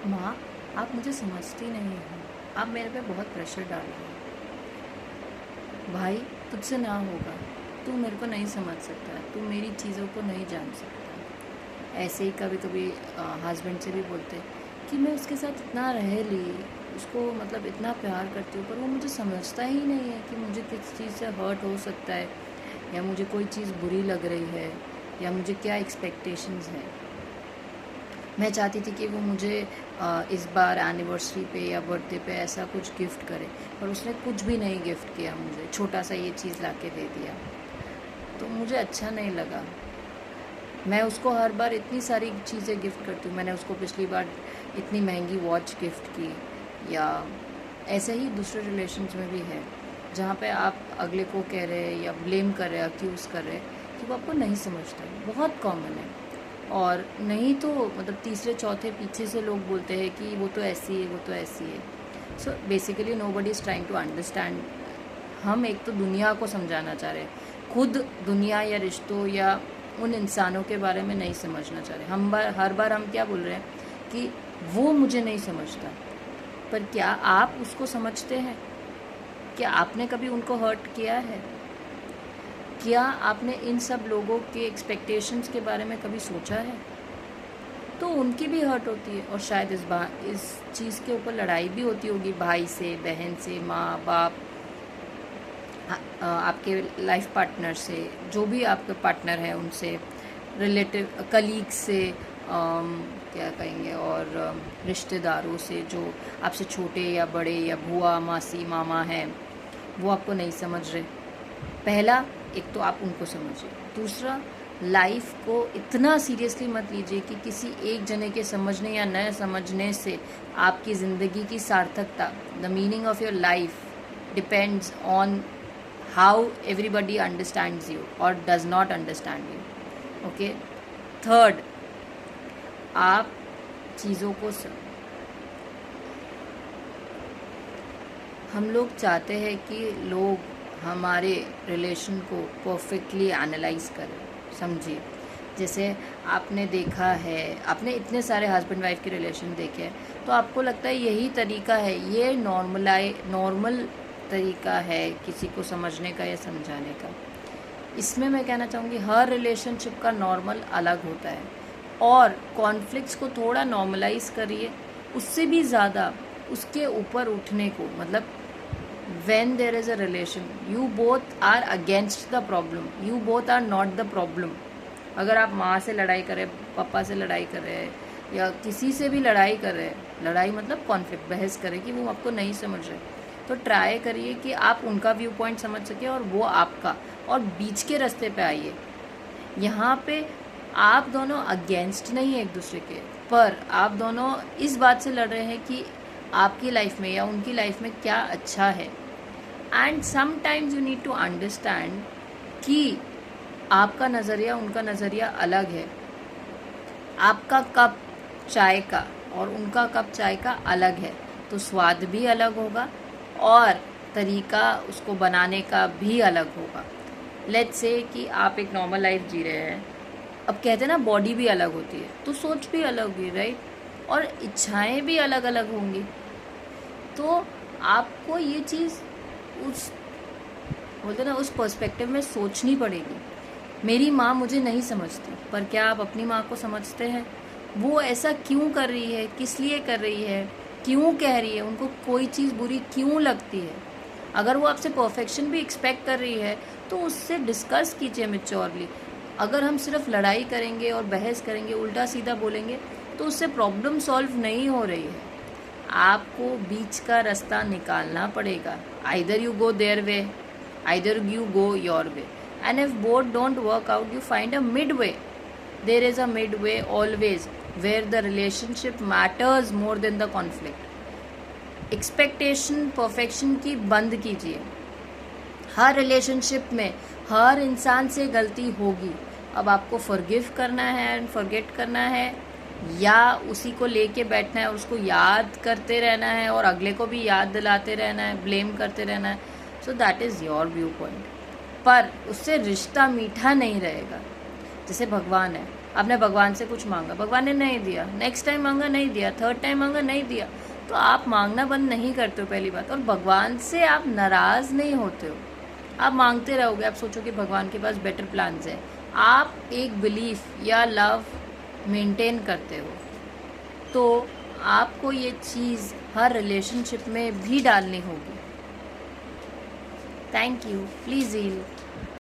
माँ, आप मुझे समझती नहीं हो। आप मेरे पे बहुत प्रेशर डाल रहे हो। भाई, तुझसे ना होगा। तू मेरे को नहीं समझ सकता, तू मेरी चीज़ों को नहीं जान सकता। ऐसे ही कभी कभी हस्बैंड से भी बोलते कि मैं उसके साथ इतना रह ली, उसको मतलब इतना प्यार करती हूँ, पर वो मुझे समझता ही नहीं है कि मुझे किस चीज़ से हर्ट हो सकता है, या मुझे कोई चीज़ बुरी लग रही है, या मुझे क्या एक्सपेक्टेशंस हैं। मैं चाहती थी कि वो मुझे इस बार एनिवर्सरी पे या बर्थडे पे ऐसा कुछ गिफ्ट करे, पर उसने कुछ भी नहीं गिफ्ट किया मुझे। छोटा सा ये चीज़ ला के दे दिया, तो मुझे अच्छा नहीं लगा। मैं उसको हर बार इतनी सारी चीज़ें गिफ्ट करती हूँ। मैंने उसको पिछली बार इतनी महंगी वॉच गिफ्ट की, या ऐसे ही दूसरे रिलेशन्स में भी है जहाँ पे आप अगले को कह रहे हैं या ब्लेम कर रहे हैं, अक्यूज़ कर रहे हैं कि वो आपको नहीं समझता है। बहुत कॉमन है। और नहीं तो मतलब तीसरे चौथे पीछे से लोग बोलते हैं कि वो तो ऐसी है, वो तो ऐसी है। So basically nobody is trying to understand. हम एक तो दुनिया को समझाना चाह रहे हैं, खुद दुनिया या रिश्तों या उन इंसानों के बारे में नहीं समझना चाह रहे। हर बार हम क्या बोल रहे हैं कि वो मुझे नहीं समझता, पर क्या आप उसको समझते हैं? क्या आपने कभी उनको हर्ट किया है? क्या आपने इन सब लोगों के एक्सपेक्टेशंस के बारे में कभी सोचा है? तो उनकी भी हर्ट होती है, और शायद इस चीज़ के ऊपर लड़ाई भी होती होगी, भाई से, बहन से, माँ बाप, आपके लाइफ पार्टनर से, जो भी आपके पार्टनर हैं उनसे, रिलेटिव कलीग से, क्या कहेंगे, और रिश्तेदारों से जो आपसे छोटे या बड़े, या बुआ मासी मामा हैं, वो आपको नहीं समझ रहे। पहला, एक तो आप उनको समझिए। दूसरा, लाइफ को इतना सीरियसली मत लीजिए कि किसी एक जने के समझने या न समझने से आपकी ज़िंदगी की सार्थकता, the meaning of your life depends on how everybody understands you और does not understand you. Okay. Third, आप चीज़ों को हम लोग चाहते हैं कि लोग हमारे रिलेशन को परफेक्टली एनालाइज करें, समझिए। जैसे आपने देखा है, आपने इतने सारे हस्बैंड वाइफ के रिलेशन देखे हैं, तो आपको लगता है यही तरीका है, ये नॉर्मल तरीका है किसी को समझने का या समझाने का। इसमें मैं कहना चाहूँगी हर रिलेशनशिप का नॉर्मल अलग होता है, और कॉन्फ्लिक्ट्स को थोड़ा नॉर्मलाइज करिए। उससे भी ज़्यादा उसके ऊपर उठने को, मतलब when there is a relation, you both are against the problem, you both are not the problem. अगर आप माँ से लड़ाई कर रहे, पापा से लड़ाई कर रहे हैं, या किसी से भी लड़ाई कर रहे हैं, लड़ाई मतलब कॉन्फ्लिक्ट, बहस करें कि वो आपको नहीं समझ रहे, तो ट्राई करिए कि आप उनका व्यू पॉइंट समझ सके और वो आपका, और बीच के रास्ते पे आइए। यहाँ पे आप दोनों अगेंस्ट नहीं है एक दूसरे के, पर आप दोनों इस बात से लड़ रहे हैं कि आपकी लाइफ में या उनकी लाइफ में क्या अच्छा है। And sometimes you need to understand कि आपका नज़रिया उनका नज़रिया अलग है। आपका कप चाय का और उनका कप चाय का अलग है, तो स्वाद भी अलग होगा और तरीका उसको बनाने का भी अलग होगा। लेट्स से कि आप एक नॉर्मल लाइफ जी रहे हैं, अब कहते हैं ना बॉडी भी अलग होती है, तो सोच भी अलग होगी, राइट? और इच्छाएं भी अलग अलग होंगी। तो आपको ये चीज़ उस, बोलते ना, उस पर्सपेक्टिव में सोचनी पड़ेगी। मेरी माँ मुझे नहीं समझती, पर क्या आप अपनी माँ को समझते हैं? वो ऐसा क्यों कर रही है, किस लिए कर रही है, क्यों कह रही है, उनको कोई चीज़ बुरी क्यों लगती है? अगर वो आपसे परफेक्शन भी एक्सपेक्ट कर रही है, तो उससे डिस्कस कीजिए मैच्योरली। अगर हम सिर्फ लड़ाई करेंगे और बहस करेंगे, उल्टा सीधा बोलेंगे, तो उससे प्रॉब्लम सॉल्व नहीं हो रही है। आपको बीच का रास्ता निकालना पड़ेगा। Either you go their way, either you go your way, and if both don't work out, you find a mid way. There is a mid way always, where the relationship matters more than the conflict. Expectation perfection की बंद कीजिए। हर relationship में हर इंसान से गलती होगी। अब आपको फॉरगिव करना है एंड फॉरगेट करना है, या उसी को लेके बैठना है और उसको याद करते रहना है और अगले को भी याद दिलाते रहना है, ब्लेम करते रहना है। So that is your view point, पर उससे रिश्ता मीठा नहीं रहेगा। जैसे भगवान है, आपने भगवान से कुछ मांगा, भगवान ने नहीं दिया, नेक्स्ट टाइम मांगा नहीं दिया, थर्ड टाइम मांगा नहीं दिया, तो आप मांगना बंद नहीं करते हो पहली बात। और भगवान से आप नाराज़ नहीं होते हो, आप मांगते रहोगे, आप सोचो कि भगवान के पास बेटर प्लान्स है। आप एक बिलीफ या लव मेंटेन करते हो, तो आपको ये चीज़ हर रिलेशनशिप में भी डालनी होगी। Thank you, please heal.